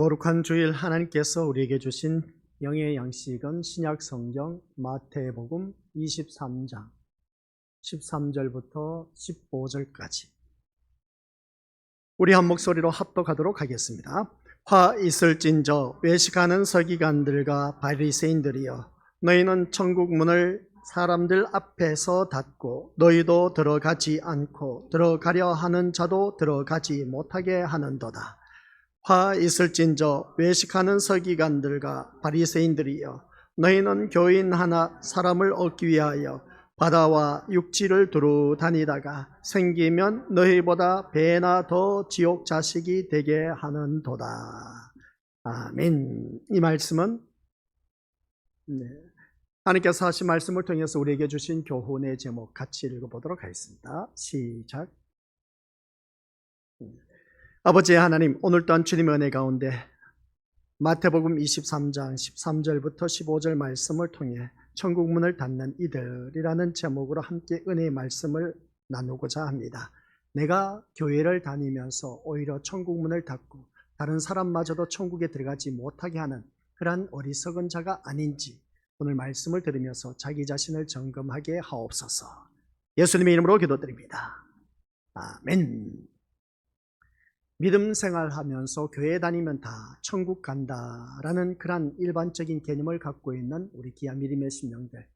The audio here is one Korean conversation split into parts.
거룩한 주일 하나님께서 우리에게 주신 영의 양식은 신약 성경 마태복음 23장 13절부터 15절까지 우리 한 목소리로 합독하도록 하겠습니다. 화 있을진저 외식하는 서기관들과 바리새인들이여, 너희는 천국 문을 사람들 앞에서 닫고 너희도 들어가지 않고 들어가려 하는 자도 들어가지 못하게 하는도다. 화 있을진저 외식하는 서기관들과 바리새인들이여, 너희는 교인 하나 사람을 얻기 위하여 바다와 육지를 두루 다니다가 생기면 너희보다 배나 더 지옥 자식이 되게 하는도다. 아멘. 이 말씀은 하나님께서 하신 말씀을 통해서 우리에게 주신 교훈의 제목 같이 읽어보도록 하겠습니다. 시작. 아버지 하나님, 오늘 또한 주님의 은혜 가운데 마태복음 23장 13절부터 15절 말씀을 통해 천국 문을 닫는 이들이라는 제목으로 함께 은혜의 말씀을 나누고자 합니다. 내가 교회를 다니면서 오히려 천국 문을 닫고 다른 사람마저도 천국에 들어가지 못하게 하는 그러한 어리석은 자가 아닌지 오늘 말씀을 들으면서 자기 자신을 점검하게 하옵소서. 예수님의 이름으로 기도드립니다. 아멘. 믿음 생활하면서 교회 다니면 다 천국 간다라는 그런 일반적인 개념을 갖고 있는 우리 귀한 믿음의 신령들,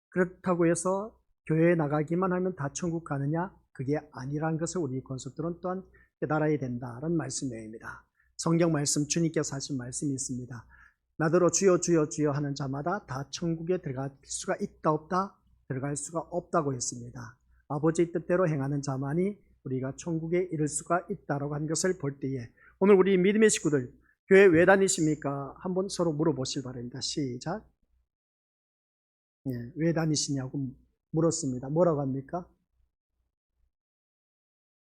그렇다고 해서 교회에 나가기만 하면 다 천국 가느냐? 그게 아니라는 것을 우리 권속들은 또한 깨달아야 된다는 말씀입니다. 성경 말씀, 주님께서 하신 말씀이 있습니다. 나더러 주여 주여 주여 하는 자마다 다 천국에 들어갈 수가 있다 없다? 들어갈 수가 없다고 했습니다. 아버지의 뜻대로 행하는 자만이 우리가 천국에 이를 수가 있다고 한 것을 볼 때에 오늘 우리 믿음의 식구들, 교회 왜 다니십니까? 한번 서로 물어보실 바랍니다. 시작. 왜 다니시냐고 물었습니다. 뭐라고 합니까?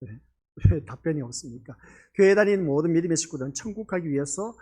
왜 답변이 없습니까? 교회 다니는 모든 믿음의 식구들은 천국 가기 위해서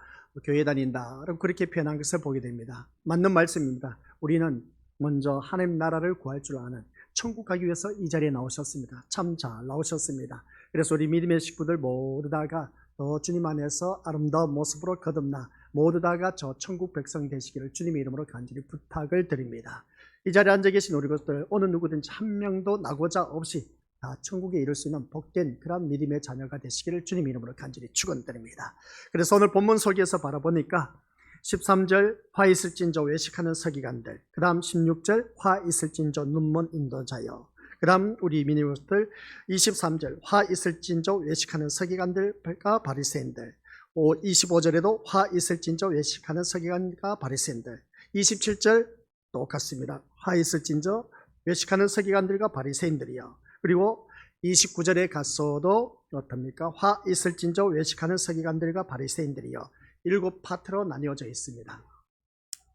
교회 다닌다, 그렇게 표현한 것을 보게 됩니다. 맞는 말씀입니다. 우리는 먼저 하나님 나라를 구할 줄 아는, 천국 가기 위해서 이 자리에 나오셨습니다. 참 잘 나오셨습니다. 그래서 우리 믿음의 식구들 모두 다가 더 주님 안에서 아름다운 모습으로 거듭나 모두 다가 저 천국 백성 되시기를 주님의 이름으로 간절히 부탁을 드립니다. 이 자리에 앉아 계신 우리 것들, 어느 누구든지 한 명도 나고자 없이 다 천국에 이룰 수 있는 복된 그런 믿음의 자녀가 되시기를 주님의 이름으로 간절히 축원드립니다. 그래서 오늘 본문 속에서 바라보니까 13절 화 있을진저 외식하는 서기관들, 그 다음 16절 화 있을진저 눈먼 인도자여, 그 다음 우리 미니버스들 23절 화 있을진저 외식하는 서기관들과 바리새인들, 25절에도 화 있을진저 외식하는 서기관과 바리새인들, 27절 똑같습니다. 화 있을진저 외식하는 서기관들과 바리새인들이여. 그리고 29절에 갔어도 어떻습니까? 화 있을진저 외식하는 서기관들과 바리새인들이여. 7파트로 나뉘어져 있습니다.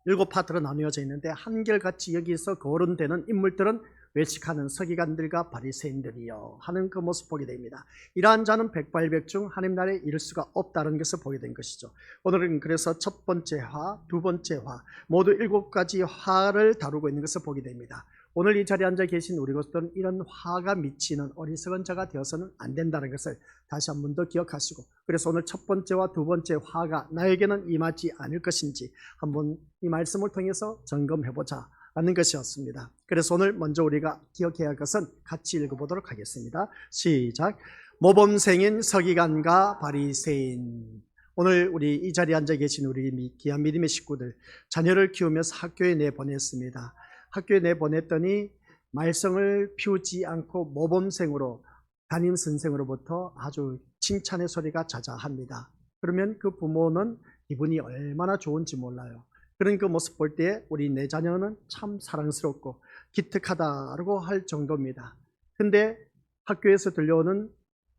7파트로 나뉘어져 있는데 한결같이 여기서 거론되는 인물들은 외식하는 서기관들과 바리새인들이여 하는 그 모습 보게 됩니다. 이러한 자는 백발백중 하나님 나라에 이를 수가 없다는 것을 보게 된 것이죠. 오늘은 그래서 첫 번째 화, 두 번째 화, 모두 7가지 화를 다루고 있는 것을 보게 됩니다. 오늘 이 자리에 앉아 계신 우리 것들은 이런 화가 미치는 어리석은 자가 되어서는 안 된다는 것을 다시 한 번 더 기억하시고, 그래서 오늘 첫 번째와 두 번째 화가 나에게는 임하지 않을 것인지 한번 이 말씀을 통해서 점검해보자 하는 것이었습니다. 그래서 오늘 먼저 우리가 기억해야 할 것은 같이 읽어보도록 하겠습니다. 시작. 모범생인 서기관과 바리새인. 오늘 우리 이 자리에 앉아 계신 우리 귀한 믿음의 식구들, 자녀를 키우면서 학교에 내보냈습니다. 학교에 내보냈더니 말썽을 피우지 않고 모범생으로 담임 선생으로부터 아주 칭찬의 소리가 자자합니다. 그러면 그 부모는 기분이 얼마나 좋은지 몰라요. 그런 그 모습 볼 때 우리 내 자녀는 참 사랑스럽고 기특하다고 할 정도입니다. 근데 학교에서 들려오는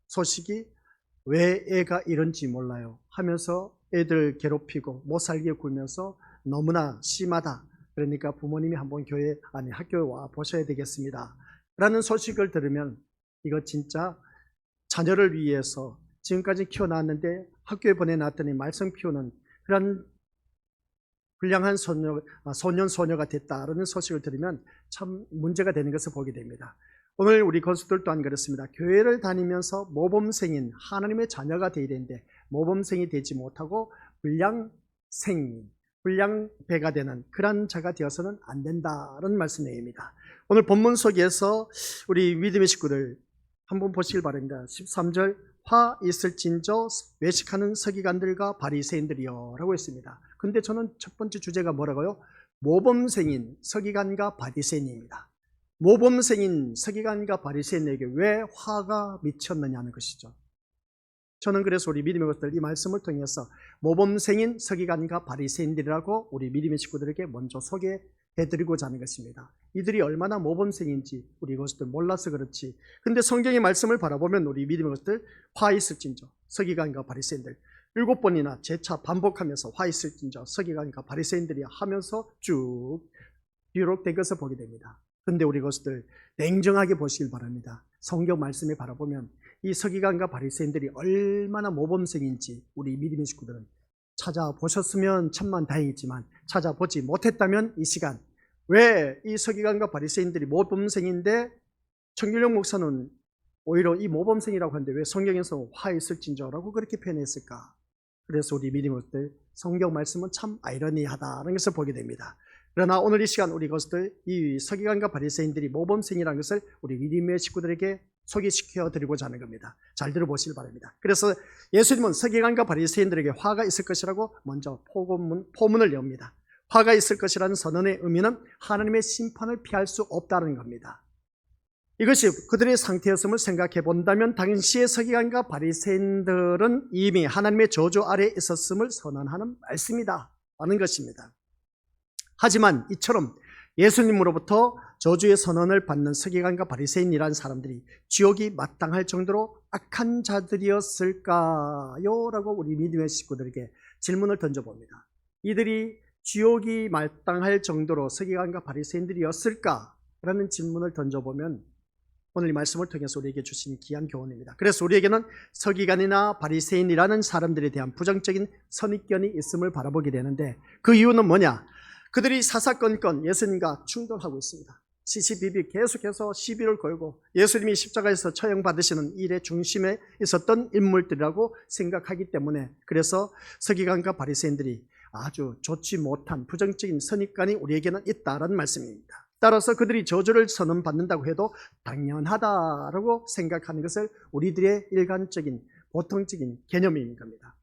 소식이 왜 애가 이런지 몰라요 하면서 애들 괴롭히고 못 살게 굴면서 너무나 심하다. 그러니까 부모님이 한번 학교에 와 보셔야 되겠습니다 라는 소식을 들으면 이거 진짜 자녀를 위해서 지금까지 키워놨는데 학교에 보내놨더니 말썽 피우는 그런 불량한 소년 소녀가 됐다라는 소식을 들으면 참 문제가 되는 것을 보게 됩니다. 오늘 우리 건수들 또한 그렇습니다. 교회를 다니면서 모범생인 하나님의 자녀가 되어야 되는데 모범생이 되지 못하고 불량생인, 불량배가 되는 그런 자가 되어서는 안 된다는 말씀 내용입니다. 오늘 본문 속에서 우리 믿음의 식구들 한번 보시길 바랍니다. 13절 화 있을진저 외식하는 서기관들과 바리새인들이여 라고 했습니다. 근데 저는 첫 번째 주제가 뭐라고요? 모범생인 서기관과 바리새인입니다. 모범생인 서기관과 바리새인에게 왜 화가 미쳤느냐는 것이죠. 저는 그래서 우리 믿음의 것들 이 말씀을 통해서 모범생인 서기관과 바리새인들이라고 우리 믿음의 식구들에게 먼저 소개해드리고자 하는 것입니다. 이들이 얼마나 모범생인지 우리 이것들 몰라서 그렇지. 근데 성경의 말씀을 바라보면 우리 믿음의 것들 화 있을진저 서기관과 바리새인들 7번이나 재차 반복하면서 화 있을진저 서기관과 바리새인들이 하면서 쭉 기록된 것을 보게 됩니다. 근데 우리 이것들 냉정하게 보시길 바랍니다. 성경 말씀에 바라보면 이 서기관과 바리새인들이 얼마나 모범생인지 우리 믿음의 식구들은 찾아보셨으면 천만 다행이지만 찾아보지 못했다면 이 시간 왜 이 서기관과 바리새인들이 모범생인데 청길용 목사는 오히려 이 모범생이라고 하는데 왜 성경에서 화 있을진저라고 그렇게 표현했을까? 그래서 우리 믿음의 것들 성경 말씀은 참 아이러니하다는 것을 보게 됩니다. 그러나 오늘 이 시간 우리 것들 이 서기관과 바리새인들이 모범생이라는 것을 우리 믿음의 식구들에게 소개시켜 드리고자 하는 겁니다. 잘 들어보시길 바랍니다. 그래서 예수님은 서기관과 바리새인들에게 화가 있을 것이라고 먼저 포문을 엽니다. 화가 있을 것이라는 선언의 의미는 하나님의 심판을 피할 수 없다는 겁니다. 이것이 그들의 상태였음을 생각해 본다면 당시의 서기관과 바리새인들은 이미 하나님의 저주 아래에 있었음을 선언하는 말씀이다 하는 것입니다. 하지만 이처럼 예수님으로부터 저주의 선언을 받는 서기관과 바리새인이라는 사람들이 지옥이 마땅할 정도로 악한 자들이었을까요? 라고 우리 믿음의 식구들에게 질문을 던져봅니다. 이들이 지옥이 마땅할 정도로 서기관과 바리새인들이었을까? 라는 질문을 던져보면 오늘 이 말씀을 통해서 우리에게 주신 귀한 교훈입니다. 그래서 우리에게는 서기관이나 바리새인이라는 사람들에 대한 부정적인 선입견이 있음을 바라보게 되는데 그 이유는 뭐냐? 그들이 사사건건 예수님과 충돌하고 있습니다. 시시비비 계속해서 시비를 걸고 예수님이 십자가에서 처형받으시는 일의 중심에 있었던 인물들이라고 생각하기 때문에 그래서 서기관과 바리새인들이 아주 좋지 못한 부정적인 선입관이 우리에게는 있다는 말씀입니다. 따라서 그들이 저주를 선언받는다고 해도 당연하다라고 생각하는 것을 우리들의 일반적인 보통적인 개념인 겁니다.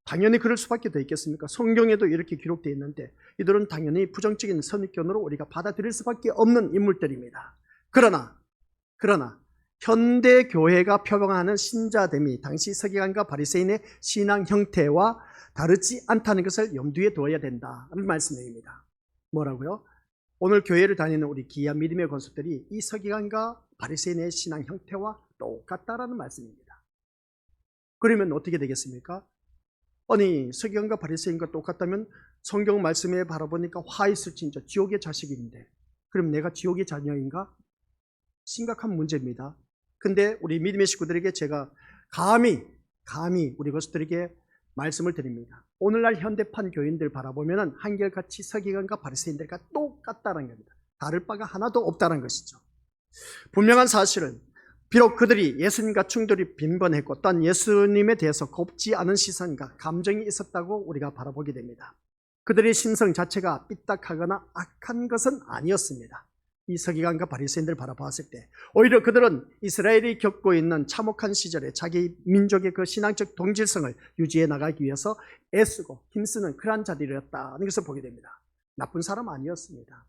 당연히 그럴 수밖에 더 있겠습니까? 성경에도 이렇게 기록되어 있는데 이들은 당연히 부정적인 선입견으로 우리가 받아들일 수밖에 없는 인물들입니다. 그러나 현대 교회가 표방하는 신자됨이 당시 서기관과 바리새인의 신앙 형태와 다르지 않다는 것을 염두에 두어야 된다는 말씀입니다. 뭐라고요? 오늘 교회를 다니는 우리 귀한 믿음의 권속들이 이 서기관과 바리새인의 신앙 형태와 똑같다라는 말씀입니다. 그러면 어떻게 되겠습니까? 아니 서기관과 바리새인과 똑같다면 성경 말씀에 바라보니까 화 있을진저 지옥의 자식인데 그럼 내가 지옥의 자녀인가? 심각한 문제입니다. 근데 우리 믿음의 식구들에게 제가 감히 우리 것들에게 말씀을 드립니다. 오늘날 현대판 교인들 바라보면 한결같이 서기관과 바리새인들과 똑같다는 겁니다. 다를 바가 하나도 없다는 것이죠. 분명한 사실은 비록 그들이 예수님과 충돌이 빈번했고 또한 예수님에 대해서 곱지 않은 시선과 감정이 있었다고 우리가 바라보게 됩니다. 그들의 심성 자체가 삐딱하거나 악한 것은 아니었습니다. 이 서기관과 바리새인들을 바라봤을 때 오히려 그들은 이스라엘이 겪고 있는 참혹한 시절에 자기 민족의 그 신앙적 동질성을 유지해 나가기 위해서 애쓰고 힘쓰는 그러한 자들이었다는 것을 보게 됩니다. 나쁜 사람 아니었습니다.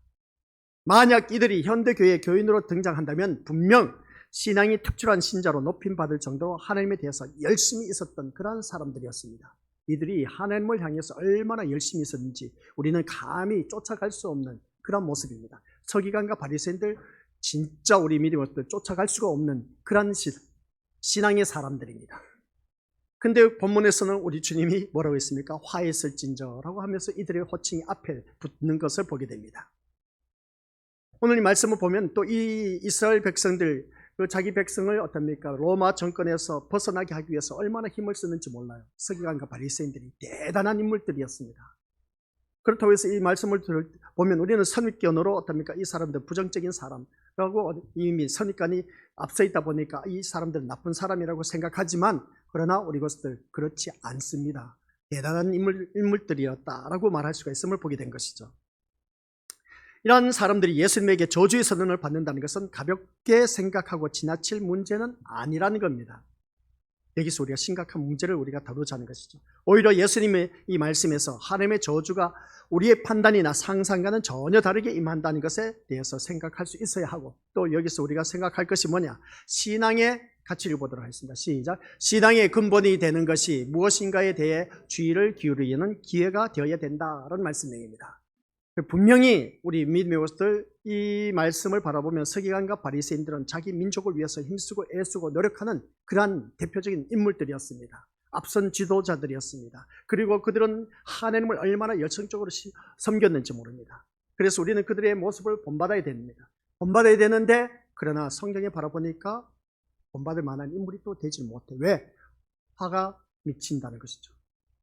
만약 이들이 현대교회 교인으로 등장한다면 분명 신앙이 특출한 신자로 높임받을 정도로 하나님에 대해서 열심히 있었던 그러한 사람들이었습니다. 이들이 하나님을 향해서 얼마나 열심히 있었는지 우리는 감히 쫓아갈 수 없는 그런 모습입니다. 서기관과 바리새인들 진짜 우리 믿음을 쫓아갈 수가 없는 그런 신앙의 사람들입니다. 근데 본문에서는 우리 주님이 뭐라고 했습니까? 화했을진저라고 하면서 이들의 호칭이 앞에 붙는 것을 보게 됩니다. 오늘 이 말씀을 보면 또 이 이스라엘 백성들 그 자기 백성을 어떻습니까? 로마 정권에서 벗어나게 하기 위해서 얼마나 힘을 쓰는지 몰라요. 서기관과 바리새인들이 대단한 인물들이었습니다. 그렇다고 해서 이 말씀을 보면 우리는 선입견으로 어떻습니까? 이 사람들 부정적인 사람이라고 이미 선입견이 앞서 있다 보니까 이 사람들은 나쁜 사람이라고 생각하지만 그러나 우리 것들 그렇지 않습니다. 대단한 인물들이었다라고 말할 수가 있음을 보게 된 것이죠. 이런 사람들이 예수님에게 저주의 선언을 받는다는 것은 가볍게 생각하고 지나칠 문제는 아니라는 겁니다. 여기서 우리가 심각한 문제를 우리가 다루자는 것이죠. 오히려 예수님의 이 말씀에서 하나님의 저주가 우리의 판단이나 상상과는 전혀 다르게 임한다는 것에 대해서 생각할 수 있어야 하고, 또 여기서 우리가 생각할 것이 뭐냐, 신앙의 가치를 보도록 하겠습니다. 시작. 신앙의 근본이 되는 것이 무엇인가에 대해 주의를 기울이는 기회가 되어야 된다는 말씀 내용입니다. 분명히 우리 믿음의 것들 이 말씀을 바라보면 서기관과 바리새인들은 자기 민족을 위해서 힘쓰고 애쓰고 노력하는 그러한 대표적인 인물들이었습니다. 앞선 지도자들이었습니다. 그리고 그들은 하나님을 얼마나 열성적으로 섬겼는지 모릅니다. 그래서 우리는 그들의 모습을 본받아야 됩니다. 본받아야 되는데, 그러나 성경에 바라보니까 본받을 만한 인물이 또 되지 못해. 왜? 화가 미친다는 것이죠.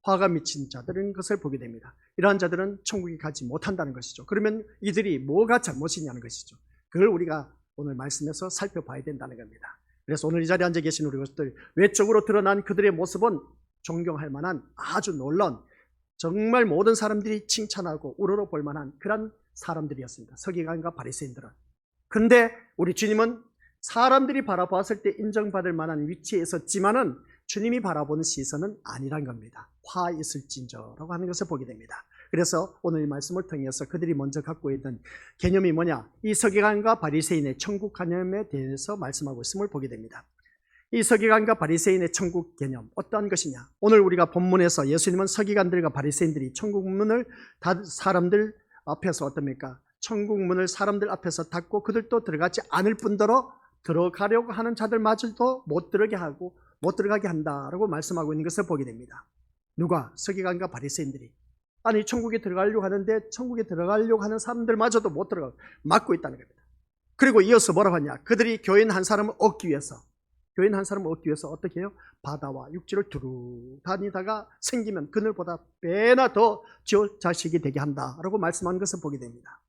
화가 미친 자들은 그것을 보게 됩니다. 이러한 자들은 천국에 가지 못한다는 것이죠. 그러면 이들이 뭐가 잘못이냐는 것이죠. 그걸 우리가 오늘 말씀에서 살펴봐야 된다는 겁니다. 그래서 오늘 이 자리에 앉아 계신 우리 것들, 외적으로 드러난 그들의 모습은 존경할 만한 아주 놀라운, 정말 모든 사람들이 칭찬하고 우러러볼 만한 그런 사람들이었습니다. 서기관과 바리새인들은. 그런데 우리 주님은 사람들이 바라봤을 때 인정받을 만한 위치에 있었지만은 주님이 바라보는 시선은 아니란 겁니다. 화 있을진저라고 하는 것을 보게 됩니다. 그래서 오늘 이 말씀을 통해서 그들이 먼저 갖고 있던 개념이 뭐냐, 이 서기관과 바리새인의 천국 개념에 대해서 말씀하고 있음을 보게 됩니다. 이 서기관과 바리새인의 천국 개념, 어떠한 것이냐, 오늘 우리가 본문에서 예수님은 서기관들과 바리새인들이 천국 문을 사람들 앞에서 어떻습니까? 천국 문을 사람들 앞에서 닫고 그들도 들어가지 않을 뿐더러 들어가려고 하는 자들마저도 못 들어가게 한다라고 말씀하고 있는 것을 보게 됩니다. 누가? 서기관과 바리새인들이. 아니, 천국에 들어가려고 하는데 천국에 들어가려고 하는 사람들마저도 못 들어가고 막고 있다는 겁니다. 그리고 이어서 뭐라고 하냐, 그들이 교인 한 사람을 얻기 위해서 어떻게 해요? 바다와 육지를 두루 다니다가 생기면 그늘보다 배나 더 지옥 자식이 되게 한다라고 말씀하는 것을 보게 됩니다.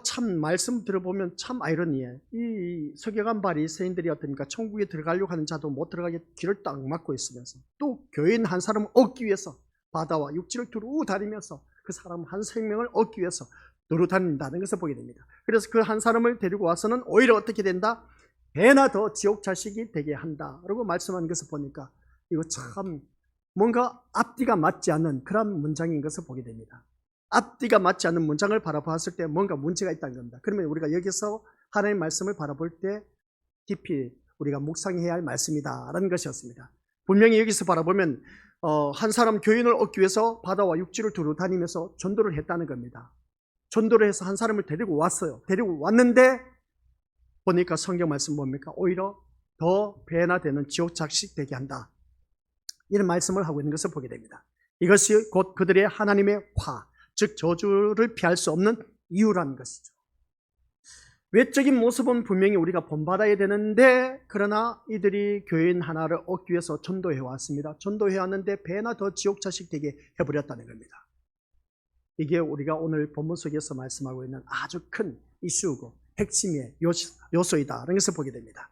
참 말씀 들어보면 참 아이러니해. 이 서기관 바리새인들이 어떻습니까? 천국에 들어가려고 하는 자도 못 들어가게 길을 딱 막고 있으면서, 또 교인 한 사람을 얻기 위해서 바다와 육지를 두루 다니면서 그 사람 한 생명을 얻기 위해서 두루 다닌다는 것을 보게 됩니다. 그래서 그 한 사람을 데리고 와서는 오히려 어떻게 된다? 배나 더 지옥 자식이 되게 한다라고 말씀하는 것을 보니까 이거 참 뭔가 앞뒤가 맞지 않는 그런 문장인 것을 보게 됩니다. 앞뒤가 맞지 않는 문장을 바라봤을 때 뭔가 문제가 있다는 겁니다. 그러면 우리가 여기서 하나님의 말씀을 바라볼 때 깊이 우리가 묵상해야 할 말씀이다라는 것이었습니다. 분명히 여기서 바라보면 한 사람 교인을 얻기 위해서 바다와 육지를 두루 다니면서 전도를 했다는 겁니다. 전도를 해서 한 사람을 데리고 왔어요. 데리고 왔는데 보니까 성경 말씀 뭡니까? 오히려 더 배나 되는 지옥 자식 되게 한다, 이런 말씀을 하고 있는 것을 보게 됩니다. 이것이 곧 그들의 하나님의 화, 즉 저주를 피할 수 없는 이유라는 것이죠. 외적인 모습은 분명히 우리가 본받아야 되는데, 그러나 이들이 교인 하나를 얻기 위해서 전도해 왔습니다. 전도해 왔는데 배나 더 지옥 자식 되게 해버렸다는 겁니다. 이게 우리가 오늘 본문 속에서 말씀하고 있는 아주 큰 이슈고 핵심의 요소이다라는 것을 보게 됩니다.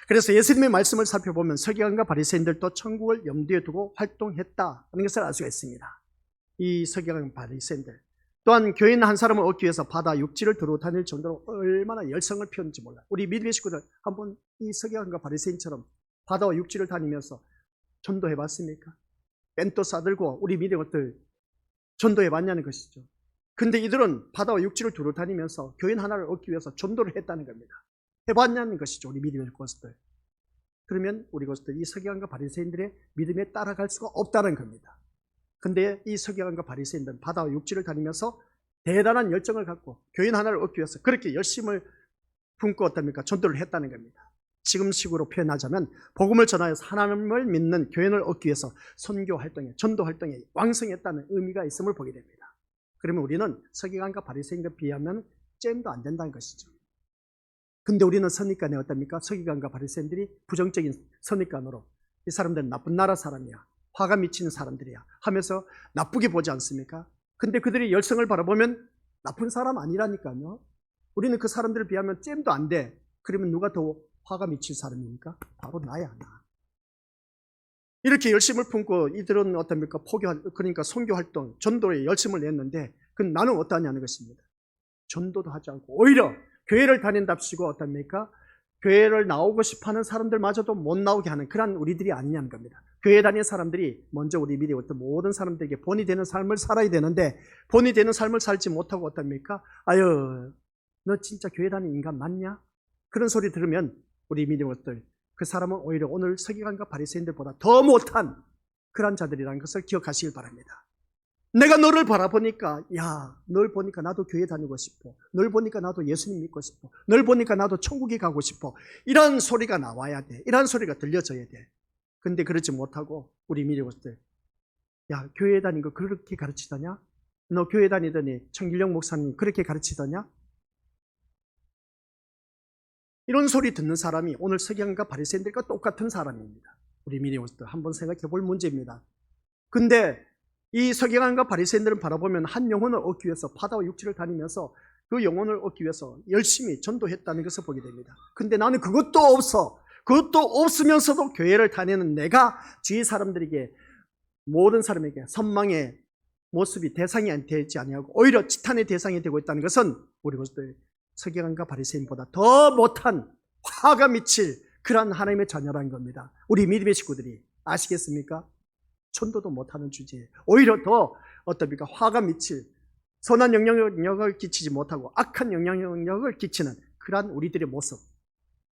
그래서 예수님의 말씀을 살펴보면 서기관과 바리새인들도 천국을 염두에 두고 활동했다는 것을 알 수가 있습니다. 이 서기관 바리새인들 또한 교인 한 사람을 얻기 위해서 바다 육지를 두루 다닐 정도로 얼마나 열성을 피웠는지 몰라요. 우리 믿음의 식구들 한번 이 서기관과 바리새인처럼 바다와 육지를 다니면서 전도해 봤습니까? 벤또 싸들고 우리 믿음의 것들 전도해 봤냐는 것이죠. 근데 이들은 바다와 육지를 두루 다니면서 교인 하나를 얻기 위해서 전도를 했다는 겁니다. 해봤냐는 것이죠, 우리 믿음의 것들. 그러면 우리 것들 이 서기관과 바리새인들의 믿음에 따라갈 수가 없다는 겁니다. 근데 이 서기관과 바리새인들은 바다와 육지를 다니면서 대단한 열정을 갖고 교인 하나를 얻기 위해서 그렇게 열심을 품고 어떻습니까? 전도를 했다는 겁니다. 지금식으로 표현하자면 복음을 전하여서 하나님을 믿는 교인을 얻기 위해서 선교 활동에, 전도 활동에 왕성했다는 의미가 있음을 보게 됩니다. 그러면 우리는 서기관과 바리새인과 비하면 잼도 안 된다는 것이죠. 근데 우리는 선입관이 어떻습니까? 서기관과 바리새인들이 부정적인 선입관으로 이 사람들은 나쁜 나라 사람이야, 화가 미치는 사람들이야 하면서 나쁘게 보지 않습니까? 근데 그들이 열성을 바라보면 나쁜 사람 아니라니까요. 우리는 그 사람들을 비하면 잼도 안 돼. 그러면 누가 더 화가 미칠 사람입니까? 바로 나야, 나. 이렇게 열심을 품고 이들은 어떻습니까? 그러니까 선교 활동, 전도에 열심을 냈는데, 나는 어떠냐는 것입니다. 전도도 하지 않고 오히려 교회를 다닌답시고 어떻습니까? 교회를 나오고 싶어하는 사람들마저도 못 나오게 하는 그런 우리들이 아니냐는 겁니다. 교회 다니는 사람들이 먼저 우리 미리 어떤 모든 사람들에게 본이 되는 삶을 살아야 되는데, 본이 되는 삶을 살지 못하고 어떻습니까? 아유, 너 진짜 교회 다니는 인간 맞냐? 그런 소리 들으면 우리 미리 그 사람은 오히려 오늘 서기관과 바리새인들보다 더 못한 그런 자들이라는 것을 기억하시길 바랍니다. 내가 너를 바라보니까, 야, 널 보니까 나도 교회 다니고 싶어. 널 보니까 나도 예수님 믿고 싶어. 널 보니까 나도 천국에 가고 싶어. 이런 소리가 나와야 돼. 이런 소리가 들려져야 돼. 근데 그러지 못하고 우리 미래고들, 야, 교회 다니는 거 그렇게 가르치더냐? 너 교회 다니더니 청길령 목사님 그렇게 가르치더냐? 이런 소리 듣는 사람이 오늘 서기관과 바리새인들과 똑같은 사람입니다. 우리 미래고들 한번 생각해 볼 문제입니다. 근데 이 서기관과 바리새인들은 바라보면 한 영혼을 얻기 위해서 바다와 육지를 다니면서 그 영혼을 얻기 위해서 열심히 전도했다는 것을 보게 됩니다. 근데 나는 그것도 없어. 그것도 없으면서도 교회를 다니는 내가 주위 사람들에게, 모든 사람에게 선망의 모습이 대상이 되지 아니하고 오히려 지탄의 대상이 되고 있다는 것은 우리 것들 서기관과 바리새인보다 더 못한 화가 미칠 그런 하나님의 자녀라는 겁니다. 우리 믿음의 식구들이 아시겠습니까? 전도도 못하는 주제에 오히려 더 어떻습니까? 화가 미칠 선한 영향력을 끼치지 못하고 악한 영향력을 끼치는 그러한 우리들의 모습,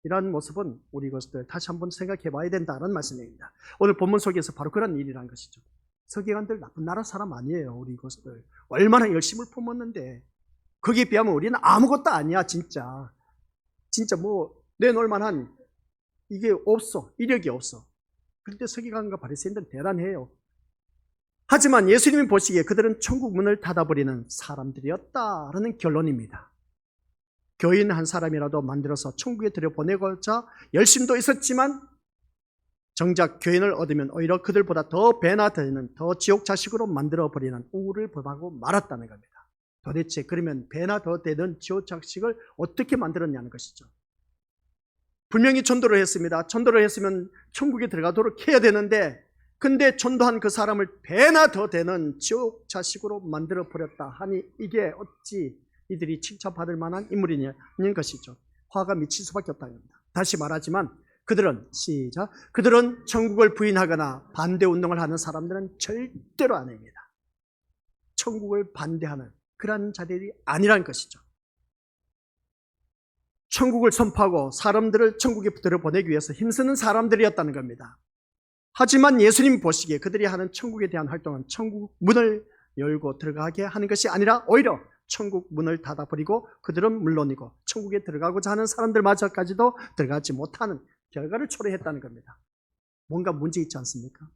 이러한 모습은 우리 것들 다시 한번 생각해 봐야 된다는 말씀입니다. 오늘 본문 속에서 바로 그런 일이라는 것이죠. 서기관들 나쁜 나라 사람 아니에요. 우리 것들 얼마나 열심을 품었는데 거기에 비하면 우리는 아무것도 아니야. 진짜 뭐 내놓을 만한 이게 없어. 이력이 없어. 그런데 서기관과 바리새인들은 대단해요. 하지만 예수님이 보시기에 그들은 천국 문을 닫아버리는 사람들이었다라는 결론입니다. 교인 한 사람이라도 만들어서 천국에 들여보내고자 열심도 있었지만 정작 교인을 얻으면 오히려 그들보다 더 배나 되는 더 지옥 자식으로 만들어버리는 우를 범하고 말았다는 겁니다. 도대체 그러면 배나 더 되는 지옥 자식을 어떻게 만들었냐는 것이죠. 분명히 전도를 했습니다. 전도를 했으면 천국에 들어가도록 해야 되는데, 근데 전도한 그 사람을 배나 더 되는 지옥 자식으로 만들어버렸다 하니 이게 어찌 이들이 칭찬받을 만한 인물이냐는 것이죠. 화가 미칠 수밖에 없다는 겁니다. 다시 말하지만 그들은 천국을 부인하거나 반대 운동을 하는 사람들은 절대로 아닙니다. 천국을 반대하는 그런 자들이 아니라는 것이죠. 천국을 선포하고 사람들을 천국에 들여보내기 위해서 힘쓰는 사람들이었다는 겁니다. 하지만 예수님 보시기에 그들이 하는 천국에 대한 활동은 천국 문을 열고 들어가게 하는 것이 아니라 오히려 천국 문을 닫아버리고 그들은 물론이고 천국에 들어가고자 하는 사람들마저까지도 들어가지 못하는 결과를 초래했다는 겁니다. 뭔가 문제 있지 않습니까?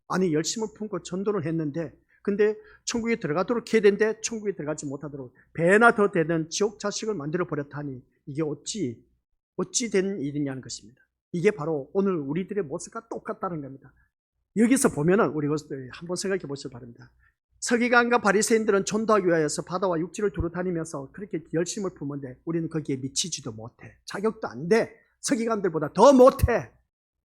아니, 열심을 품고 전도를 했는데 근데 천국에 들어가도록 해야 되는데 천국에 들어가지 못하도록 배나 더 되는 지옥 자식을 만들어 버렸다니 이게 어찌 된 일이냐는 것입니다. 이게 바로 오늘 우리들의 모습과 똑같다는 겁니다. 여기서 보면은 우리 것들 한번 생각해 보시기 바랍니다. 서기관과 바리새인들은 전도하기 위하여서 바다와 육지를 두루 다니면서 그렇게 열심을 품었는데 우리는 거기에 미치지도 못해. 자격도 안 돼. 서기관들보다 더 못해.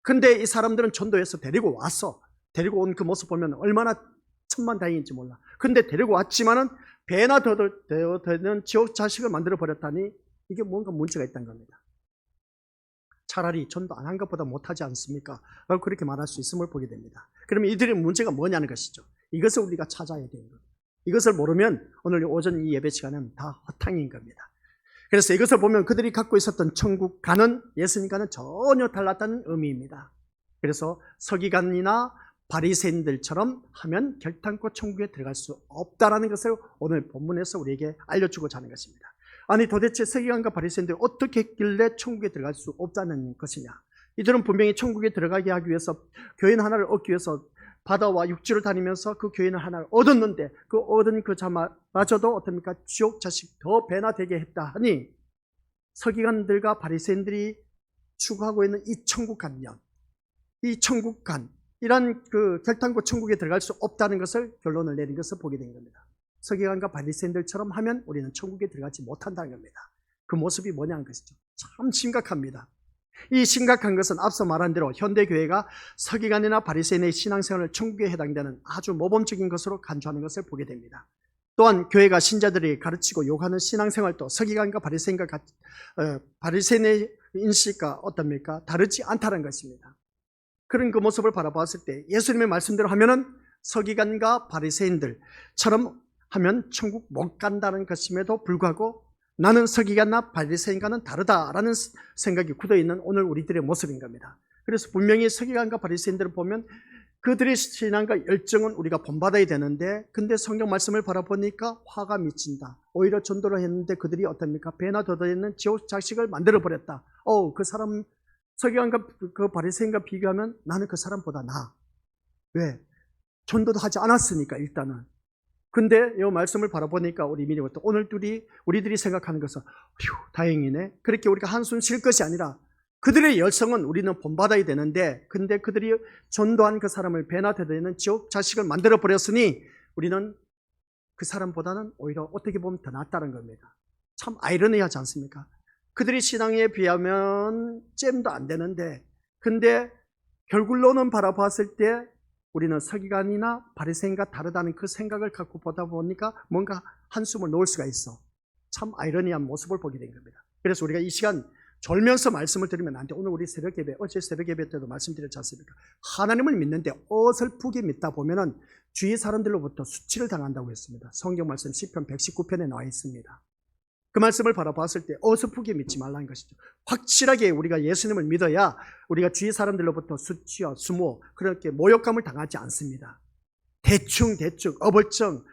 근데 이 사람들은 전도해서 데리고 왔어. 데리고 온 그 모습 보면 얼마나 천만다행인지 몰라. 근데 데리고 왔지만은 배나 더 되는 지옥 자식을 만들어 버렸다니 이게 뭔가 문제가 있다는 겁니다. 차라리 전도 안 한 것보다 못하지 않습니까? 라고 그렇게 말할 수 있음을 보게 됩니다. 그러면 이들의 문제가 뭐냐는 것이죠. 이것을 우리가 찾아야 되는 겁니다. 이것을 모르면 오늘 오전 이 예배 시간은 다 허탕인 겁니다. 그래서 이것을 보면 그들이 갖고 있었던 천국 가는 예수님과는 전혀 달랐다는 의미입니다. 그래서 서기관이나 바리새인들처럼 하면 결단코 천국에 들어갈 수 없다라는 것을 오늘 본문에서 우리에게 알려주고자 하는 것입니다. 아니, 도대체 서기관과 바리새인들이 어떻게 했길래 천국에 들어갈 수 없다는 것이냐? 이들은 분명히 천국에 들어가게 하기 위해서 교인 하나를 얻기 위해서 바다와 육지를 다니면서 그 교인 하나를 얻었는데 그 얻은 그 자마저도 어떻습니까? 지옥 자식 더 배나 되게 했다 하니 서기관들과 바리새인들이 추구하고 있는 이 천국관념, 이 천국관, 이런 그 결단코 천국에 들어갈 수 없다는 것을 결론을 내린 것을 보게 된 겁니다. 서기관과 바리새인들처럼 하면 우리는 천국에 들어가지 못한다는 겁니다. 그 모습이 뭐냐는 것이죠. 참 심각합니다. 이 심각한 것은 앞서 말한 대로 현대교회가 서기관이나 바리새인의 신앙생활을 천국에 해당되는 아주 모범적인 것으로 간주하는 것을 보게 됩니다. 또한 교회가 신자들이 가르치고 요구하는 신앙생활도 서기관과 바리새인의 인식과 어떻습니까? 다르지 않다는 것입니다. 그런 그 모습을 바라봤을 때 예수님의 말씀대로 하면은 서기관과 바리새인들처럼 하면 천국 못 간다는 것임에도 불구하고 나는 서기관나 바리새인과는 다르다라는 생각이 굳어있는 오늘 우리들의 모습인 겁니다. 그래서 분명히 서기관과 바리새인들을 보면 그들의 신앙과 열정은 우리가 본받아야 되는데, 근데 성경 말씀을 바라보니까 화가 미친다. 오히려 전도를 했는데 그들이 어떻습니까? 배나 더더있는 지옥 자식을 만들어버렸다. 그 사람 서기관과 그 바리새인과 비교하면 나는 그 사람보다 나아. 왜? 전도도 하지 않았으니까 일단은. 근데 이 말씀을 바라보니까 우리 미리부터 오늘 우리들이 생각하는 것은 다행이네. 그렇게 우리가 한숨 쉴 것이 아니라 그들의 열성은 우리는 본받아야 되는데, 근데 그들이 전도한 그 사람을 배나 되는 지옥 자식을 만들어 버렸으니 우리는 그 사람보다는 오히려 어떻게 보면 더 낫다는 겁니다. 참 아이러니하지 않습니까? 그들이 신앙에 비하면 잼도 안 되는데, 근데 결국로는 바라봤을 때 우리는 서기관이나 바리새인과 다르다는 그 생각을 갖고 보다 보니까 뭔가 한숨을 놓을 수가 있어. 참 아이러니한 모습을 보게 된 겁니다. 그래서 우리가 이 시간 졸면서 말씀을 드리면 안 돼. 오늘 우리 새벽 예배, 어제 새벽 예배 때도 말씀드렸지 않습니까? 하나님을 믿는데 어설프게 믿다 보면은 주위 사람들로부터 수치를 당한다고 했습니다. 성경 말씀 시편 119편에 나와 있습니다. 그 말씀을 바라봤을 때 어설프게 믿지 말라는 것이죠. 확실하게 우리가 예수님을 믿어야 우리가 주위 사람들로부터 수치와 수모, 그렇게 모욕감을 당하지 않습니다. 대충 어벌쩡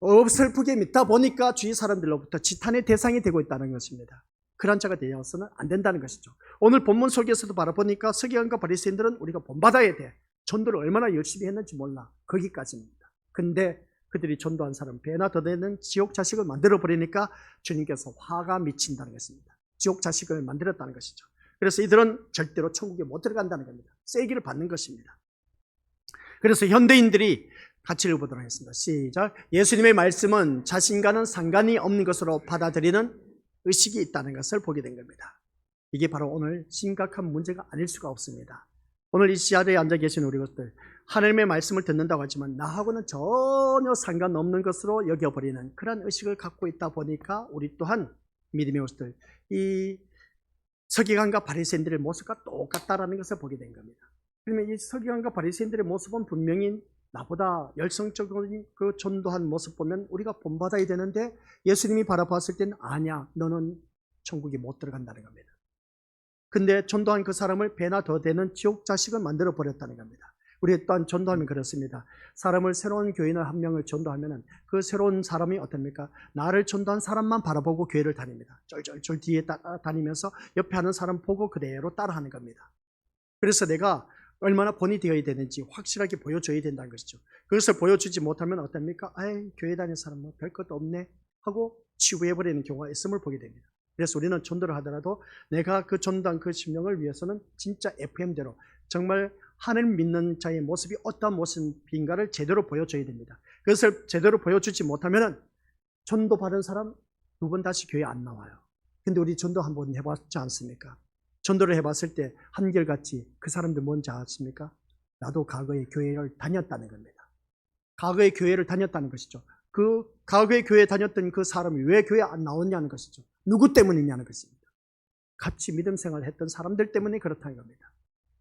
어설프게 믿다 보니까 주위 사람들로부터 지탄의 대상이 되고 있다는 것입니다. 그런 자가 되어서는 안 된다는 것이죠. 오늘 본문 속에서도 바라보니까 서기관과 바리새인들은 우리가 본받아야 돼. 전도를 얼마나 열심히 했는지 몰라. 거기까지입니다. 근데 그들이 전도한 사람 배나 더 되는 지옥 자식을 만들어 버리니까 주님께서 화가 미친다는 것입니다. 지옥 자식을 만들었다는 것이죠. 그래서 이들은 절대로 천국에 못 들어간다는 겁니다. 세기를 받는 것입니다. 그래서 현대인들이 가치를 보도록 하겠습니다. 시작. 예수님의 말씀은 자신과는 상관이 없는 것으로 받아들이는 의식이 있다는 것을 보게 된 겁니다. 이게 바로 오늘 심각한 문제가 아닐 수가 없습니다. 오늘 이 자리에 앉아 계신 우리 것들, 하나님의 말씀을 듣는다고 하지만 나하고는 전혀 상관없는 것으로 여겨버리는 그런 의식을 갖고 있다 보니까 우리 또한 믿음의 것들, 이 서기관과 바리새인들의 모습과 똑같다라는 것을 보게 된 겁니다. 그러면 이 서기관과 바리새인들의 모습은 분명히 나보다 열성적인 그 전도한 모습 보면 우리가 본받아야 되는데 예수님이 바라봤을 때는 아니야, 너는 천국에 못 들어간다는 겁니다. 근데 전도한 그 사람을 배나 더 되는 지옥 자식을 만들어 버렸다는 겁니다. 우리 또한 전도하면 그렇습니다. 사람을 새로운 교인을 한 명을 전도하면 그 새로운 사람이 어떻습니까? 나를 전도한 사람만 바라보고 교회를 다닙니다. 쫄쫄쫄 뒤에 다니면서 옆에 하는 사람 보고 그대로 따라하는 겁니다. 그래서 내가 얼마나 본이 되어야 되는지 확실하게 보여줘야 된다는 것이죠. 그것을 보여주지 못하면 어떻습니까? 교회 다니는 사람 뭐 별것도 없네 하고 치부해버리는 경우가 있음을 보게 됩니다. 그래서 우리는 전도를 하더라도 내가 그 전도한 그 심령을 위해서는 진짜 FM대로 정말 하나님 믿는 자의 모습이 어떤 모습인가를 제대로 보여줘야 됩니다. 그것을 제대로 보여주지 못하면 전도 받은 사람 두 번 다시 교회 안 나와요. 근데 우리 전도 한번 해봤지 않습니까? 전도를 해봤을 때 한결같이 그 사람들 뭔지 아십니까? 나도 과거에 교회를 다녔다는 겁니다. 과거에 교회를 다녔다는 것이죠. 그 과거에 교회 다녔던 그 사람이 왜 교회 안 나왔냐는 것이죠. 누구 때문이냐는 것입니다. 같이 믿음 생활을 했던 사람들 때문에 그렇다는 겁니다.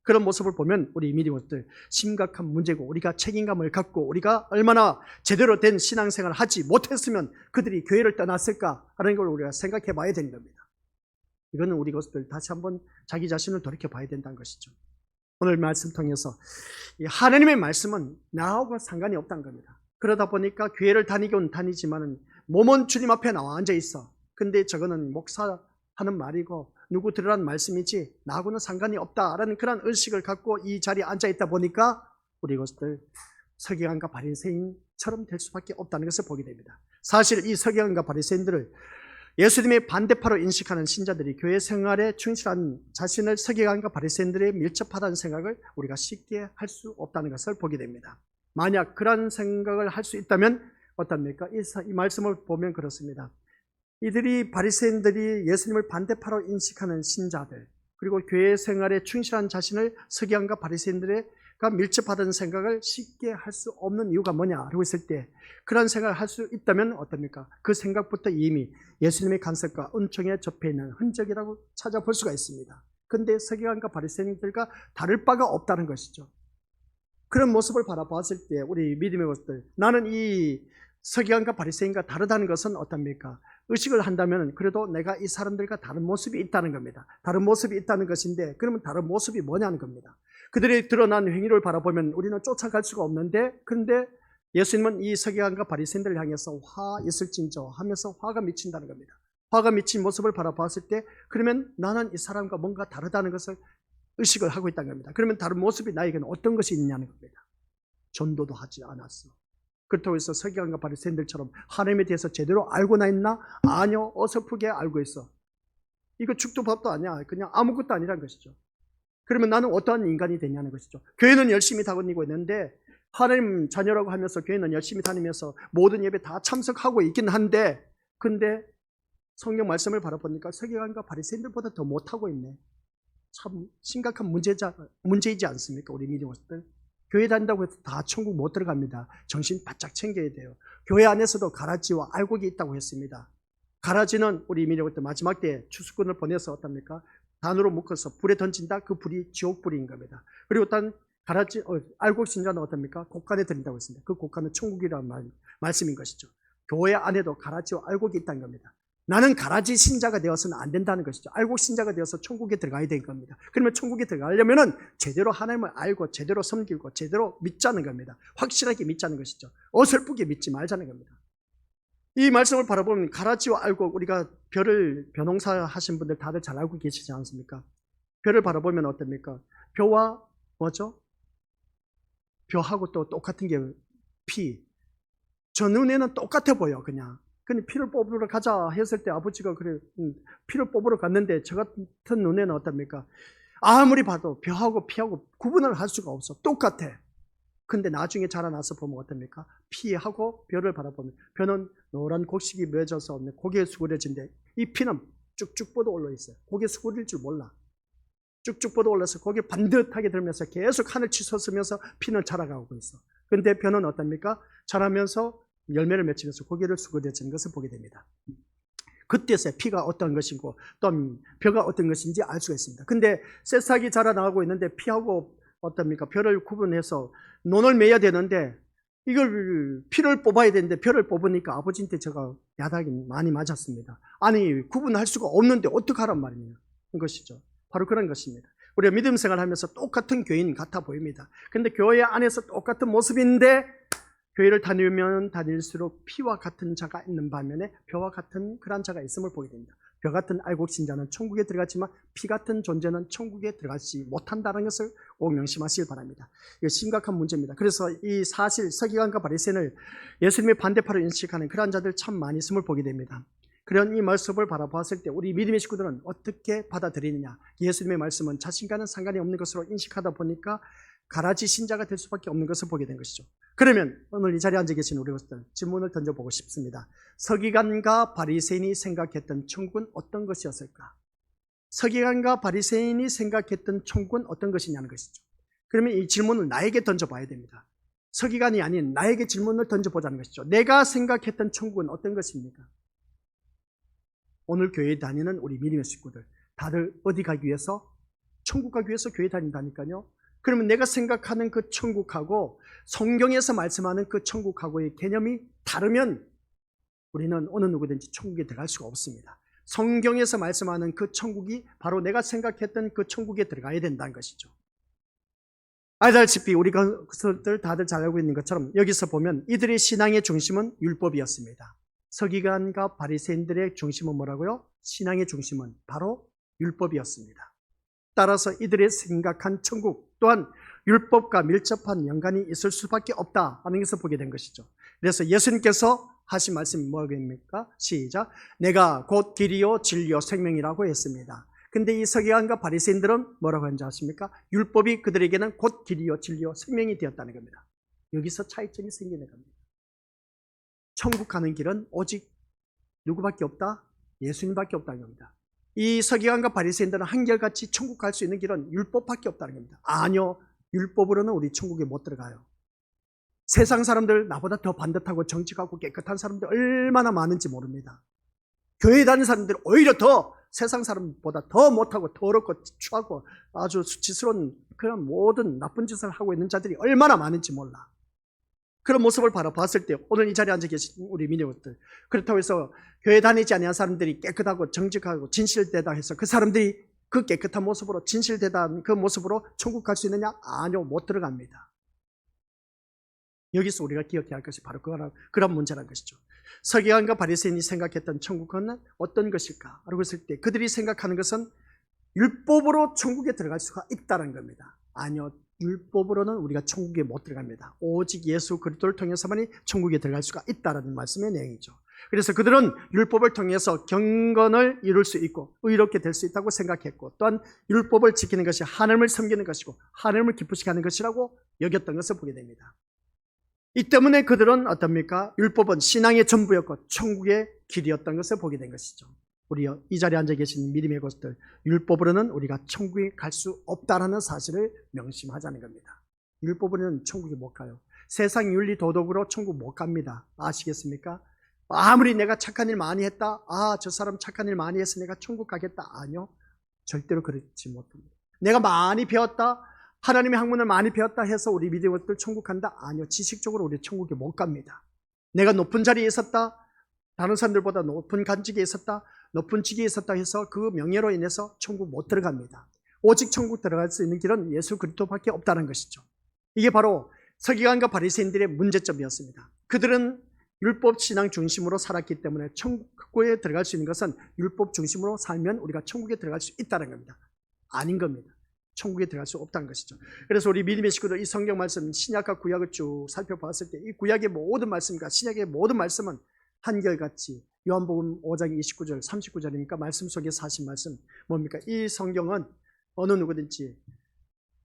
그런 모습을 보면 우리 믿음들 심각한 문제고 우리가 책임감을 갖고 우리가 얼마나 제대로 된 신앙생활을 하지 못했으면 그들이 교회를 떠났을까 하는 걸 우리가 생각해 봐야 되는 겁니다. 이거는 우리 것들 다시 한번 자기 자신을 돌이켜 봐야 된다는 것이죠. 오늘 말씀 통해서 하나님의 말씀은 나하고 상관이 없다는 겁니다. 그러다 보니까 교회를 다니긴 다니지만은 몸은 주님 앞에 나와 앉아 있어. 근데 저거는 목사 하는 말이고 누구 들으라는 말씀이지 나하고는 상관이 없다라는 그런 의식을 갖고 이 자리에 앉아 있다 보니까 우리 것들 서기관과 바리새인처럼 될 수밖에 없다는 것을 보게 됩니다. 사실 이 서기관과 바리새인들을 예수님의 반대파로 인식하는 신자들이 교회 생활에 충실한 자신을 서기관과 바리새인들에 밀접하다는 생각을 우리가 쉽게 할 수 없다는 것을 보게 됩니다. 만약 그런 생각을 할 수 있다면 어떻습니까? 이 말씀을 보면 그렇습니다. 이들이 바리새인들이 예수님을 반대파로 인식하는 신자들, 그리고 교회 생활에 충실한 자신을 서기관과 바리새인들과 밀접하다는 생각을 쉽게 할 수 없는 이유가 뭐냐라고 했을 때, 그런 생각을 할 수 있다면 어떻습니까? 그 생각부터 이미 예수님의 간섭과 은총에 접해 있는 흔적이라고 찾아볼 수가 있습니다. 그런데 서기관과 바리새인들과 다를 바가 없다는 것이죠. 그런 모습을 바라봤을 때 우리 믿음의 것들, 나는 이 서기관과 바리새인과 다르다는 것은 어떻습니까? 의식을 한다면 그래도 내가 이 사람들과 다른 모습이 있다는 겁니다. 다른 모습이 있다는 것인데, 그러면 다른 모습이 뭐냐는 겁니다. 그들이 드러난 행위를 바라보면 우리는 쫓아갈 수가 없는데, 그런데 예수님은 이 서기관과 바리새인들을 향해서 화 있을진저 하면서 화가 미친다는 겁니다. 화가 미친 모습을 바라봤을 때, 그러면 나는 이 사람과 뭔가 다르다는 것을 의식을 하고 있다는 겁니다. 그러면 다른 모습이 나에게는 어떤 것이 있냐는 겁니다. 전도도 하지 않았어. 그렇다고 해서 서기관과 바리새인들처럼 하나님에 대해서 제대로 알고나 있나? 아니요, 어설프게 알고 있어. 이거 죽도 밥도 아니야. 그냥 아무것도 아니란 것이죠. 그러면 나는 어떠한 인간이 되냐는 것이죠. 교회는 열심히 다니고 있는데, 하나님 자녀라고 하면서 교회는 열심히 다니면서 모든 예배 다 참석하고 있긴 한데, 근데 성경 말씀을 바라보니까 서기관과 바리새인들보다 더 못하고 있네. 참 심각한 문제이지 않습니까? 우리 믿음들. 교회 다닌다고 해서 다 천국 못 들어갑니다. 정신 바짝 챙겨야 돼요. 교회 안에서도 가라지와 알곡이 있다고 했습니다. 가라지는 우리 믿음들 마지막 때 추수꾼을 보내서 어떻습니까? 단으로 묶어서 불에 던진다. 그 불이 지옥불인 겁니다. 그리고 단 가라지, 알곡 신자는 어떻습니까? 곡간에 드린다고 했습니다. 그 곡간은 천국이라는 말씀인 것이죠. 교회 안에도 가라지와 알곡이 있다는 겁니다. 나는 가라지 신자가 되어서는 안 된다는 것이죠. 알곡 신자가 되어서 천국에 들어가야 될 겁니다. 그러면 천국에 들어가려면은 제대로 하나님을 알고 제대로 섬기고 제대로 믿자는 겁니다. 확실하게 믿자는 것이죠. 어설프게 믿지 말자는 겁니다. 이 말씀을 바라보면 가라지와 알곡, 우리가 별을 벼농사 하신 분들 다들 잘 알고 계시지 않습니까? 별을 바라보면 어떻습니까? 벼와 뭐죠? 벼하고 또 똑같은 게 피. 저 눈에는 똑같아 보여 그냥. 근데 피를 뽑으러 가자 했을 때 아버지가 그래 피를 뽑으러 갔는데 저 같은 눈에는 어떻습니까? 아무리 봐도 벼하고 피하고 구분을 할 수가 없어. 똑같아. 근데 나중에 자라나서 보면 어떻습니까? 피하고 벼를 바라보면 벼는 노란 곡식이 맺어서 고개에 수그려진데 이 피는 쭉쭉 뻗어 올라 있어요. 고개 수그릴 줄 몰라. 쭉쭉 뻗어 올라서 고개 반듯하게 들면서 계속 하늘 치솟으면서 피는 자라가고 있어. 근데 벼는 어떻습니까? 자라면서 열매를 맺히면서 고개를 수그려지는 것을 보게 됩니다. 그때서 피가 어떤 것이고 또 벼가 어떤 것인지 알 수가 있습니다. 근데 새싹이 자라나가고 있는데 피하고 어떻습니까? 벼를 구분해서 논을 매야 되는데 이걸 피를 뽑아야 되는데 벼를 뽑으니까 아버지한테 제가 야단이 많이 맞았습니다. 아니 구분할 수가 없는데 어떡하란 말이냐 것이죠. 바로 그런 것입니다. 우리가 믿음 생활하면서 똑같은 교인 같아 보입니다. 근데 교회 안에서 똑같은 모습인데 교회를 다니면 다닐수록 피와 같은 자가 있는 반면에 벼와 같은 그런 자가 있음을 보게 됩니다. 벼 같은 알곡 신자는 천국에 들어갔지만 피 같은 존재는 천국에 들어가지 못한다는 것을 꼭 명심하시길 바랍니다. 이거 심각한 문제입니다. 그래서 이 사실 서기관과 바리새인을 예수님의 반대파로 인식하는 그런 자들 참 많이 있음을 보게 됩니다. 그런 이 말씀을 바라보았을 때 우리 믿음의 식구들은 어떻게 받아들이느냐? 예수님의 말씀은 자신과는 상관이 없는 것으로 인식하다 보니까 가라지 신자가 될 수밖에 없는 것을 보게 된 것이죠. 그러면 오늘 이 자리에 앉아 계신 우리 것들 질문을 던져보고 싶습니다. 서기관과 바리새인이 생각했던 천국은 어떤 것이었을까? 서기관과 바리새인이 생각했던 천국은 어떤 것이냐는 것이죠. 그러면 이 질문을 나에게 던져봐야 됩니다. 서기관이 아닌 나에게 질문을 던져보자는 것이죠. 내가 생각했던 천국은 어떤 것입니까? 오늘 교회에 다니는 우리 믿음의 식구들 다들 어디 가기 위해서? 천국 가기 위해서 교회 다닌다니까요. 그러면 내가 생각하는 그 천국하고 성경에서 말씀하는 그 천국하고의 개념이 다르면 우리는 어느 누구든지 천국에 들어갈 수가 없습니다. 성경에서 말씀하는 그 천국이 바로 내가 생각했던 그 천국에 들어가야 된다는 것이죠. 알다시피 우리 것들 다들 잘 알고 있는 것처럼 여기서 보면 이들의 신앙의 중심은 율법이었습니다. 서기관과 바리새인들의 중심은 뭐라고요? 신앙의 중심은 바로 율법이었습니다. 따라서 이들의 생각한 천국 또한 율법과 밀접한 연관이 있을 수밖에 없다 하는 것을 보게 된 것이죠. 그래서 예수님께서 하신 말씀이 뭐입니까? 시작. 내가 곧 길이요 진리요 생명이라고 했습니다. 근데 이 서기관과 바리새인들은 뭐라고 하는지 아십니까? 율법이 그들에게는 곧 길이요 진리요 생명이 되었다는 겁니다. 여기서 차이점이 생기는 겁니다. 천국 가는 길은 오직 누구밖에 없다? 예수님밖에 없다는 겁니다. 이 서기관과 바리새인들은 한결같이 천국 갈 수 있는 길은 율법밖에 없다는 겁니다. 아니요, 율법으로는 우리 천국에 못 들어가요. 세상 사람들 나보다 더 반듯하고 정직하고 깨끗한 사람들 얼마나 많은지 모릅니다. 교회 다니는 사람들 오히려 더 세상 사람보다 더 못하고 더럽고 추하고 아주 수치스러운 그런 모든 나쁜 짓을 하고 있는 자들이 얼마나 많은지 몰라. 그런 모습을 바라봤을 때 오늘 이 자리에 앉아 계신 우리 민족들, 그렇다고 해서 교회 다니지 아니한 사람들이 깨끗하고 정직하고 진실되다 해서 그 사람들이 그 깨끗한 모습으로 진실되다 그 모습으로 천국 갈 수 있느냐? 아니요, 못 들어갑니다. 여기서 우리가 기억해야 할 것이 바로 그런 문제라는 것이죠. 서기관과 바리새인이 생각했던 천국은 어떤 것일까? 라고 했을 때 그들이 생각하는 것은 율법으로 천국에 들어갈 수가 있다는 겁니다. 아니요, 율법으로는 우리가 천국에 못 들어갑니다. 오직 예수 그리스도를 통해서만이 천국에 들어갈 수가 있다는 말씀의 내용이죠. 그래서 그들은 율법을 통해서 경건을 이룰 수 있고 의롭게 될 수 있다고 생각했고, 또한 율법을 지키는 것이 하나님을 섬기는 것이고 하나님을 기쁘시게 하는 것이라고 여겼던 것을 보게 됩니다. 이 때문에 그들은 어떻습니까? 율법은 신앙의 전부였고 천국의 길이었던 것을 보게 된 것이죠. 우리 이 자리에 앉아 계신 믿음의 것들, 율법으로는 우리가 천국에 갈 수 없다는 사실을 명심하자는 겁니다. 율법으로는 천국에 못 가요. 세상 윤리 도덕으로 천국 못 갑니다. 아시겠습니까? 아무리 내가 착한 일 많이 했다, 저 사람 착한 일 많이 해서 내가 천국 가겠다. 아니요, 절대로 그렇지 못합니다. 내가 많이 배웠다, 하나님의 학문을 많이 배웠다 해서 우리 믿음의 것들 천국 간다? 아니요, 지식적으로 우리 천국에 못 갑니다. 내가 높은 자리에 있었다, 다른 사람들보다 높은 간직에 있었다, 높은 직위에 있었다 해서 그 명예로 인해서 천국 못 들어갑니다. 오직 천국 들어갈 수 있는 길은 예수 그리스도밖에 없다는 것이죠. 이게 바로 서기관과 바리새인들의 문제점이었습니다. 그들은 율법 신앙 중심으로 살았기 때문에 천국에 들어갈 수 있는 것은 율법 중심으로 살면 우리가 천국에 들어갈 수 있다는 겁니다. 아닌 겁니다. 천국에 들어갈 수 없다는 것이죠. 그래서 우리 믿음의 식구들, 이 성경 말씀 신약과 구약을 쭉 살펴봤을 때 이 구약의 모든 말씀과 신약의 모든 말씀은 한결같이 요한복음 5장 29절 39절이니까 말씀 속에 사신 말씀 뭡니까? 이 성경은 어느 누구든지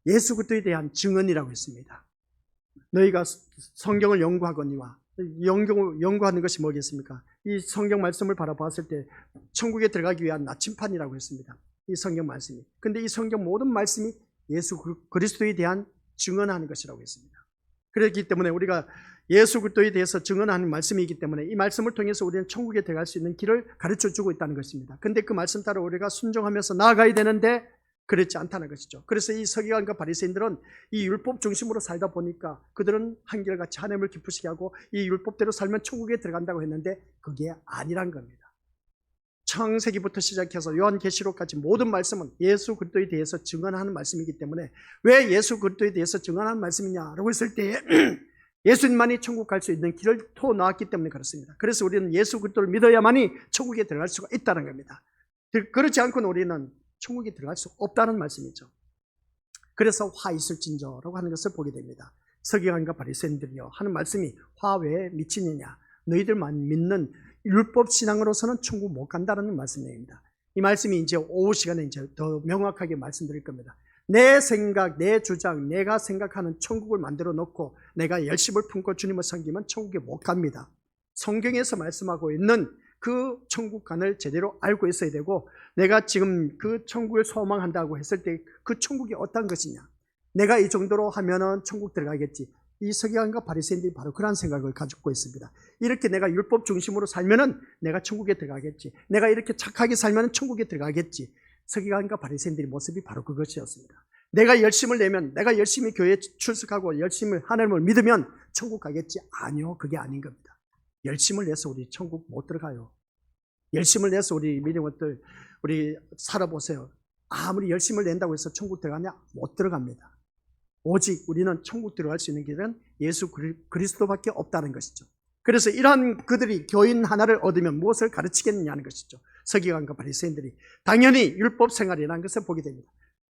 예수 그리스도에 대한 증언이라고 했습니다. 너희가 성경을 연구하거니와, 연구하는 것이 뭐겠습니까? 이 성경 말씀을 바라봤을 때 천국에 들어가기 위한 나침판이라고 했습니다. 이 성경 말씀이. 근데 이 성경 모든 말씀이 예수 그리스도에 대한 증언하는 것이라고 했습니다. 그렇기 때문에 우리가 예수 그리스도에 대해서 증언하는 말씀이기 때문에 이 말씀을 통해서 우리는 천국에 들어갈 수 있는 길을 가르쳐주고 있다는 것입니다. 근데 그 말씀 따라 우리가 순종하면서 나아가야 되는데 그렇지 않다는 것이죠. 그래서 이 서기관과 바리새인들은 이 율법 중심으로 살다 보니까 그들은 한결같이 하나님을 기쁘시게 하고 이 율법대로 살면 천국에 들어간다고 했는데 그게 아니란 겁니다. 창세기부터 시작해서 요한계시록까지 모든 말씀은 예수 그리스도에 대해서 증언하는 말씀이기 때문에, 왜 예수 그리스도에 대해서 증언하는 말씀이냐라고 했을 때 예수님만이 천국 갈 수 있는 길을 터놓았기 때문에 그렇습니다. 그래서 우리는 예수 그리스도를 믿어야만이 천국에 들어갈 수가 있다는 겁니다. 그렇지 않고는 우리는 천국에 들어갈 수 없다는 말씀이죠. 그래서 화 있을진저라고 하는 것을 보게 됩니다. 서기관과 바리새인들이요 하는 말씀이 화 왜 미치느냐, 너희들만 믿는 율법 신앙으로서는 천국 못 간다는 말씀입니다. 이 말씀이 이제 오후 시간에 이제 더 명확하게 말씀드릴 겁니다. 내 생각, 내 주장, 내가 생각하는 천국을 만들어 놓고 내가 열심을 품고 주님을 섬기면 천국에 못 갑니다. 성경에서 말씀하고 있는 그 천국관을 제대로 알고 있어야 되고, 내가 지금 그 천국을 소망한다고 했을 때 그 천국이 어떤 것이냐, 내가 이 정도로 하면은 천국 들어가겠지. 이 서기관과 바리새인들이 바로 그런 생각을 가지고 있습니다. 이렇게 내가 율법 중심으로 살면은 내가 천국에 들어가겠지. 내가 이렇게 착하게 살면은 천국에 들어가겠지. 서기관과 바리새인들의 모습이 바로 그것이었습니다. 내가 열심을 내면, 내가 열심히 교회에 출석하고 열심히 하나님을 믿으면 천국 가겠지. 아니요, 그게 아닌 겁니다. 열심을 내서 우리 천국 못 들어가요. 열심을 내서 우리 믿음들 우리 살아보세요. 아무리 열심을 낸다고 해서 천국 들어가냐? 못 들어갑니다. 오직 우리는 천국 들어갈 수 있는 길은 예수 그리스도밖에 없다는 것이죠. 그래서 이러한 그들이 교인 하나를 얻으면 무엇을 가르치겠느냐는 것이죠. 서기관과 바리새인들이 당연히 율법 생활이라는 것을 보게 됩니다.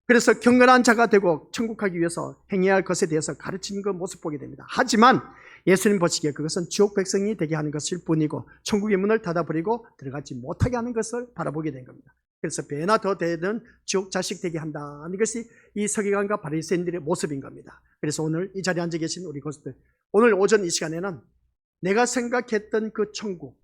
그래서 경건한 자가 되고 천국 가기 위해서 행해야 할 것에 대해서 가르치는 그 모습 보게 됩니다. 하지만 예수님 보시기에 그것은 지옥 백성이 되게 하는 것일 뿐이고 천국의 문을 닫아버리고 들어가지 못하게 하는 것을 바라보게 된 겁니다. 그래서 배나 더 되든 지옥 자식 되게 한다는 것이 이 서기관과 바리새인들의 모습인 겁니다. 그래서 오늘 이 자리에 앉아 계신 우리 것들, 오늘 오전 이 시간에는 내가 생각했던 그 천국,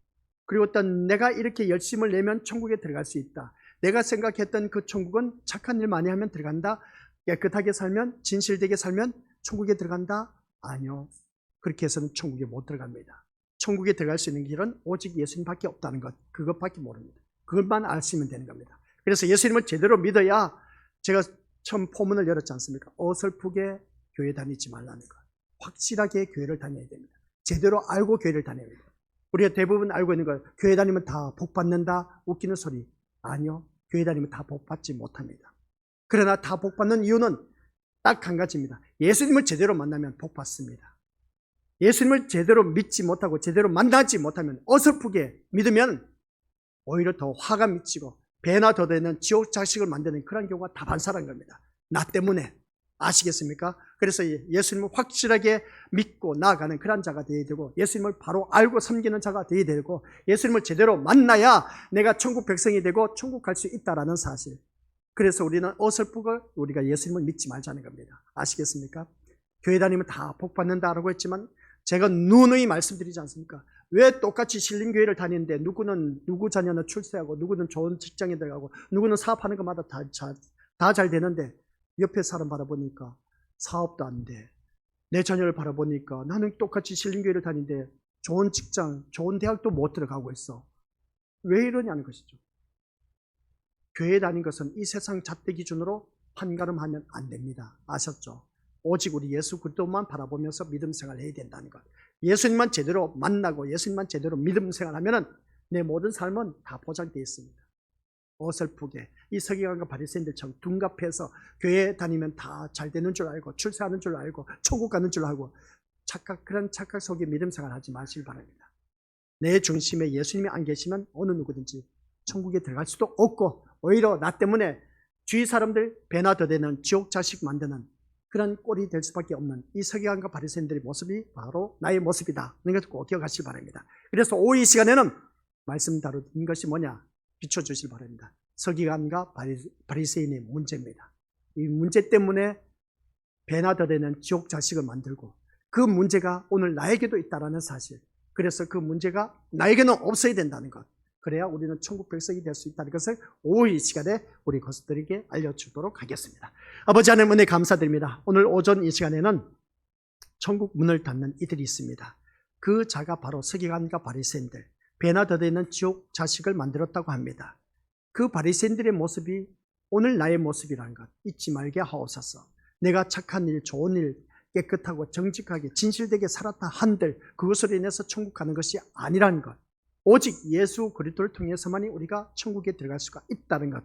그리고 또 내가 이렇게 열심을 내면 천국에 들어갈 수 있다, 내가 생각했던 그 천국은 착한 일 많이 하면 들어간다, 깨끗하게 살면, 진실되게 살면 천국에 들어간다? 아니요. 그렇게 해서는 천국에 못 들어갑니다. 천국에 들어갈 수 있는 길은 오직 예수님밖에 없다는 것, 그것밖에 모릅니다. 그것만 아시면 되는 겁니다. 그래서 예수님을 제대로 믿어야, 제가 처음 포문을 열었지 않습니까? 어설프게 교회 다니지 말라는 것. 확실하게 교회를 다녀야 됩니다. 제대로 알고 교회를 다녀야 됩니다. 우리가 대부분 알고 있는 걸, 교회 다니면 다 복 받는다, 웃기는 소리. 아니요. 교회 다니면 다 복 받지 못합니다. 그러나 다 복 받는 이유는 딱 한 가지입니다. 예수님을 제대로 만나면 복 받습니다. 예수님을 제대로 믿지 못하고 제대로 만나지 못하면, 어설프게 믿으면 오히려 더 화가 미치고 배나 더 되는 지옥 자식을 만드는 그런 경우가 다반사라는 겁니다. 나 때문에. 아시겠습니까? 그래서 예수님을 확실하게 믿고 나아가는 그런 자가 되어야 되고, 예수님을 바로 알고 섬기는 자가 되어야 되고, 예수님을 제대로 만나야 내가 천국 백성이 되고 천국 갈 수 있다는 사실. 그래서 우리는 어설프고 우리가 예수님을 믿지 말자는 겁니다. 아시겠습니까? 교회 다니면 다 복 받는다라고 했지만, 제가 누누이 말씀드리지 않습니까? 왜 똑같이 신림교회를 다니는데 누구는 누구 자녀는 출세하고, 누구는 좋은 직장에 들어가고, 누구는 사업하는 것마다 다 잘 되는데, 옆에 사람 바라보니까 사업도 안 돼. 내 자녀를 바라보니까 나는 똑같이 신림교회를 다니는데 좋은 직장, 좋은 대학도 못 들어가고 있어. 왜 이러냐는 것이죠. 교회 다닌 것은 이 세상 잣대 기준으로 판가름하면 안 됩니다. 아셨죠? 오직 우리 예수 그리스도만 바라보면서 믿음 생활을 해야 된다는 것. 예수님만 제대로 만나고 예수님만 제대로 믿음 생활하면 내 모든 삶은 다 보장되어 있습니다. 어설프게 이 서기관과 바리새인들처럼 둔갑해서 교회 다니면 다 잘 되는 줄 알고 출세하는 줄 알고 천국 가는 줄 알고 그런 착각 속에 믿음 생활하지 마시길 바랍니다. 내 중심에 예수님이 안 계시면 어느 누구든지 천국에 들어갈 수도 없고, 오히려 나 때문에 주위 사람들 배나 더 되는 지옥 자식 만드는 그런 꼴이 될 수밖에 없는 이 서기관과 바리새인들의 모습이 바로 나의 모습이다. 이것을 꼭 기억하시기 바랍니다. 그래서 오후 이 시간에는 말씀 다루는 것이 뭐냐? 비춰주시기 바랍니다. 서기관과 바리새인의 문제입니다. 이 문제 때문에 배나 더 되는 지옥 자식을 만들고, 그 문제가 오늘 나에게도 있다는 사실. 그래서 그 문제가 나에게는 없어야 된다는 것. 그래야 우리는 천국 백성이 될 수 있다는 것을 오후 이 시간에 우리 거스들에게 알려주도록 하겠습니다. 아버지 하나님 은혜 감사드립니다. 오늘 오전 이 시간에는 천국 문을 닫는 이들이 있습니다. 그 자가 바로 서기관과 바리새인들, 배나 더 되는 지옥 자식을 만들었다고 합니다. 그 바리새인들의 모습이 오늘 나의 모습이라는 것 잊지 말게 하옵소서. 내가 착한 일, 좋은 일, 깨끗하고 정직하게 진실되게 살았다 한들 그것으로 인해서 천국 가는 것이 아니라는 것, 오직 예수 그리스도를 통해서만이 우리가 천국에 들어갈 수가 있다는 것.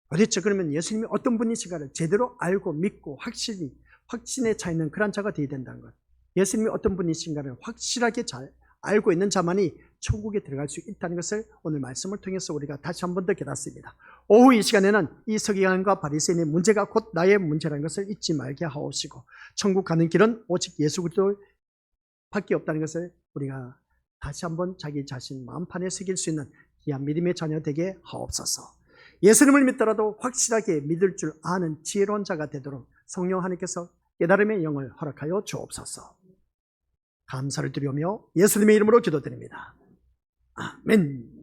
도대체 그러면 예수님이 어떤 분이신가를 제대로 알고 믿고 확신에 차 있는 그런 자가 되어야 된다는 것. 예수님이 어떤 분이신가를 확실하게 잘 알고 있는 자만이 천국에 들어갈 수 있다는 것을 오늘 말씀을 통해서 우리가 다시 한 번 더 깨닫습니다. 오후 이 시간에는 이 서기관과 바리새인의 문제가 곧 나의 문제라는 것을 잊지 말게 하옵시고, 천국 가는 길은 오직 예수 그리스도밖에 없다는 것을 우리가 다시 한번 자기 자신 마음판에 새길 수 있는 귀한 믿음의 자녀 되게 하옵소서. 예수님을 믿더라도 확실하게 믿을 줄 아는 지혜로운 자가 되도록 성령 하나님께서 깨달음의 영을 허락하여 주옵소서. 감사를 드리며 예수님의 이름으로 기도드립니다. 아멘.